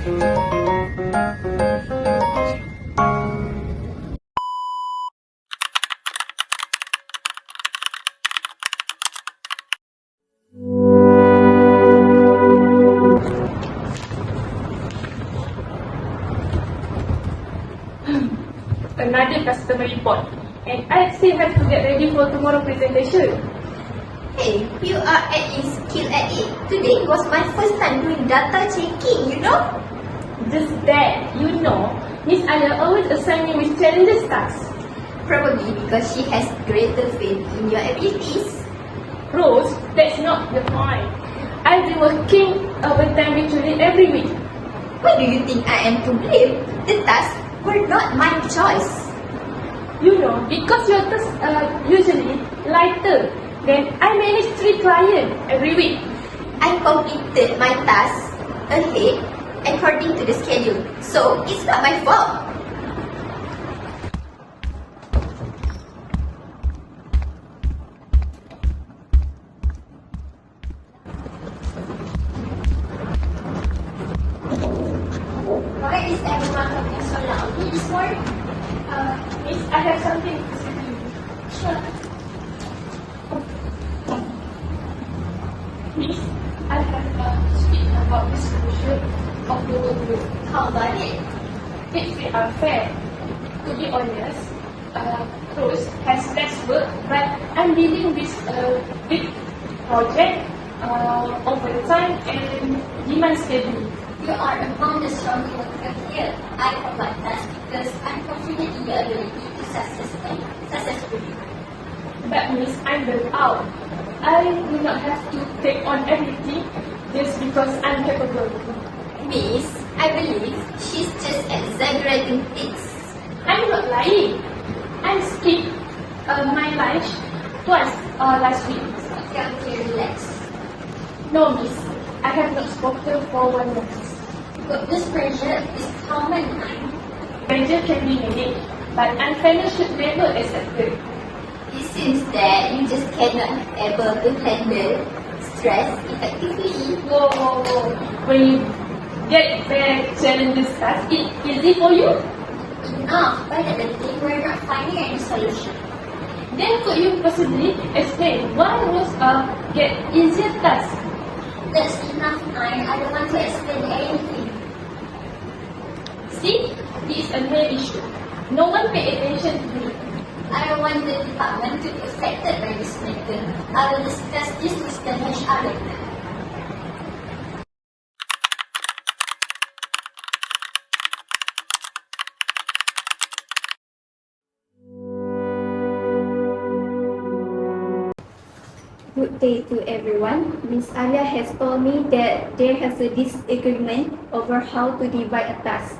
Another customer report, and I still have to get ready for tomorrow presentation. Hey, you are at least skilled at it. Today was my first time doing data checking, you know? Just that, Miss Alia always assign me with challenges tasks. Probably because she has greater faith in your abilities. Rose, that's not the point. I've been working overtime virtually every week. Why do you think I am to blame? The tasks were not my choice. Because your tasks are usually lighter, then I manage 3 clients every week. I completed my tasks ahead according to the schedule, so it's not my fault. Why is everyone talking so loudly this morning? Miss, I have something to say to you. Sure. Miss, I have to speak about the solution of the workload. How about it? It's unfair. To be honest, Rose has less work, but I'm dealing with a big project, overtime, and demand schedule. You are among the strong workers here. I provide tasks because I'm confident in your ability to successfully. That means I'm burnt out. I do not have to take on everything just because I'm capable. Miss, I believe she's just exaggerating things. I'm not lying. I skipped my lunch twice last week. Okay, relax. No, miss. I have not spoken for 1 month. But this pressure is common. Pressure can be managed, but unfairness should never accepted. It seems that you just cannot able to handle stress effectively. Whoa. When you get bad challenges task, it's easy for you? Enough, but at the thing we're not finding any solution. Then could you possibly explain why Rose get easier tasks? That's enough time. I don't want to explain anything. See, this is a main issue. No one pay attention to it. I don't want the department to be affected by this matter. I will discuss this with the HR. Good day to everyone. Ms. Alia has told me that there has a disagreement over how to divide a task.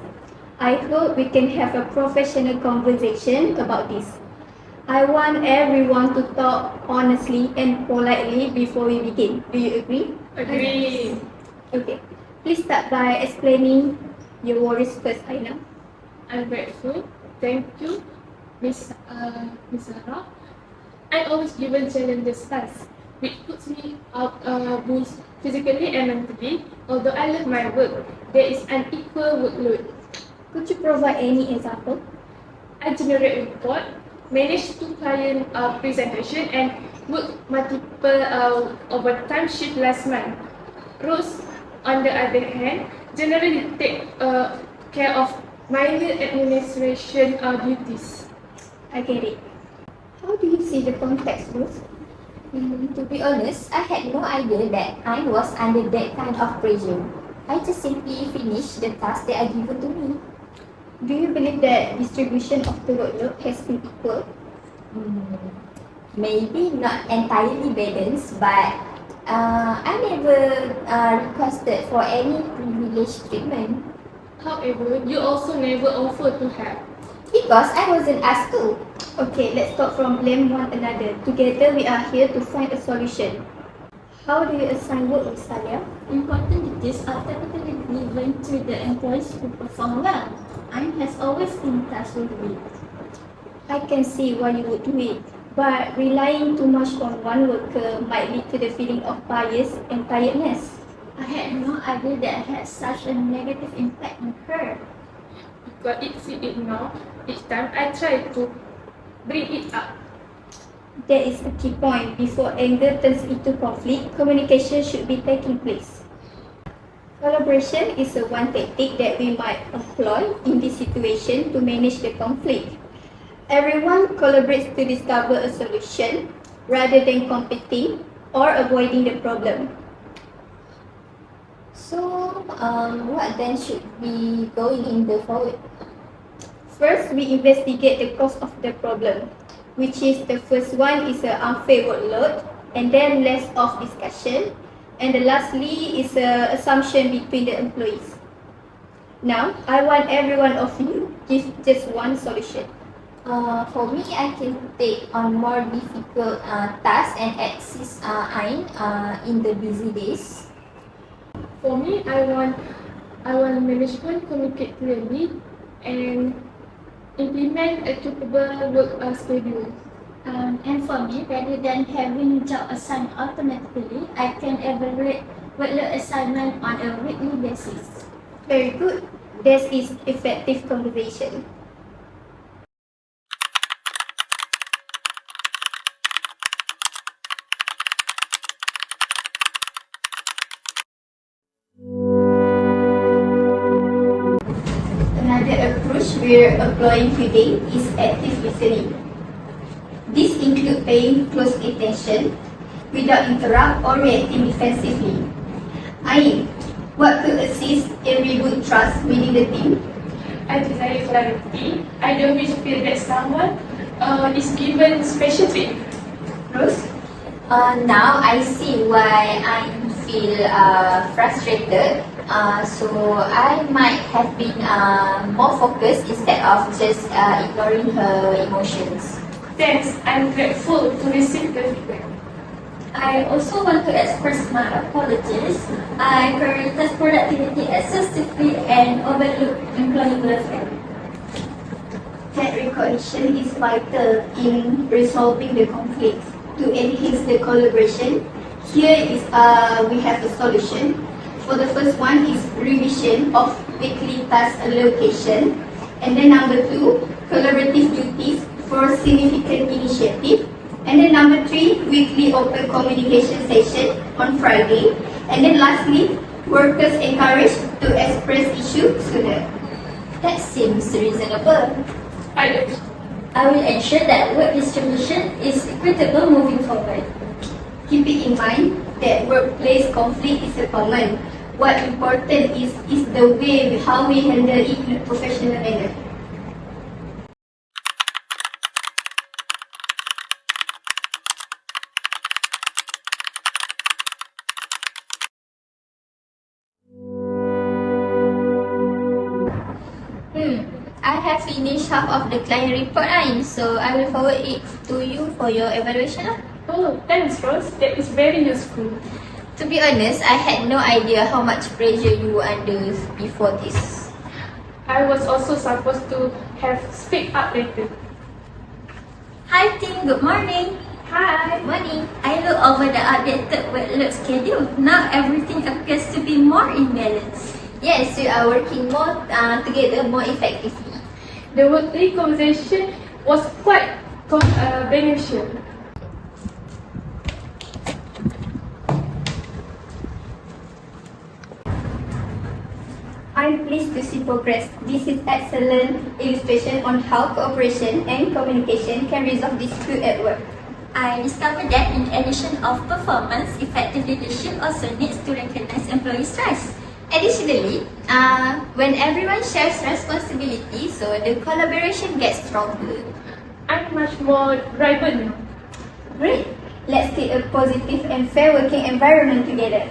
I hope we can have a professional conversation about this. I want everyone to talk honestly and politely before we begin. Do you agree? Agree. Okay. Please start by explaining your worries first, Aina. I'm grateful. Thank you, Miss Sarah. I always given challenges tasks, which puts me out both physically and mentally. Although I love my work, there is an equal workload. Could you provide any example? I generate report, manage 2 client presentation, and work multiple overtime shift last month. Rose, on the other hand, generally take care of minor administration duties. I get it. How do you see the context, Rose? To be honest, I had no idea that I was under that kind of pressure. I just simply finished the tasks that are given to me. Do you believe that distribution of the workload has been equal? Maybe not entirely balanced, but I never requested for any privileged treatment. However, you also never offer to help. Because I wasn't asked to. Okay, let's stop from blame one another. Together we are here to find a solution. How do you assign work, Ms. Alia? Important duties are typically given to the employees who perform well. Mine has always been tasked with it. I can see why you would do it, but relying too much on one worker might lead to the feeling of bias and tiredness. I had no idea that I had such a negative impact on her. Because it's ignored each time I try to bring it up. That is a key point. Before anger turns into conflict, communication should be taking place. Collaboration is a one tactic that we might employ in this situation to manage the conflict. Everyone collaborates to discover a solution rather than competing or avoiding the problem. So, what then should be going in the forward? First, we investigate the cause of the problem, which is the first one is an unfair workload, and then less of discussion, and lastly is an assumption between the employees. Now, I want every one of you give just one solution. For me, I can take on more difficult tasks and assist Ain in the busy days. For me, I want management communicate clearly and implement a capable work schedule. And for me, rather than having job assigned automatically, I can evaluate workload assignment on a weekly basis. Very good. This is effective conversation. Another approach we're employing today is active listening. This includes paying close attention without interrupt or reacting defensively. Ain, what could assist in rebuild trust within the team? I desire clarity. I don't wish to feel that someone is given special treatment. Rose? Now I see why I feel frustrated. So I might have been more focused instead of just ignoring her emotions. Thanks. I'm grateful to receive the feedback. I also want to express my apologies. I prioritize productivity excessively and overlook employee welfare. That recognition is vital in resolving the conflict. To enhance the collaboration, here is we have a solution. For the first one is revision of weekly task allocation, and then number 2, collaborative duties for significant initiative, and then number 3, weekly open communication session on Friday, and then lastly, workers encouraged to express issues sooner. That seems reasonable. I will ensure that work distribution is equitable moving forward. Keeping in mind that workplace conflict is a common. What important is the way how we handle it in a professional manner. I have finished half of the client report, so I will forward it to you for your evaluation. Oh, thanks, Rose. That is very useful. To be honest, I had no idea how much pressure you were under before this. I was also supposed to have speak up later. Hi team, good morning. Hi. Good morning. I look over the updated workload schedule. Now everything appears to be more in balance. Yes, we are working more together more effectively. The weekly conversation was quite beneficial. I'm pleased to see progress. This is excellent illustration on how cooperation and communication can resolve dispute at work. I discovered that in addition of performance, effective leadership also needs to recognize employee stress. Additionally, when everyone shares responsibility, so the collaboration gets stronger. I'm much more driven now. Great. Let's create a positive and fair working environment together.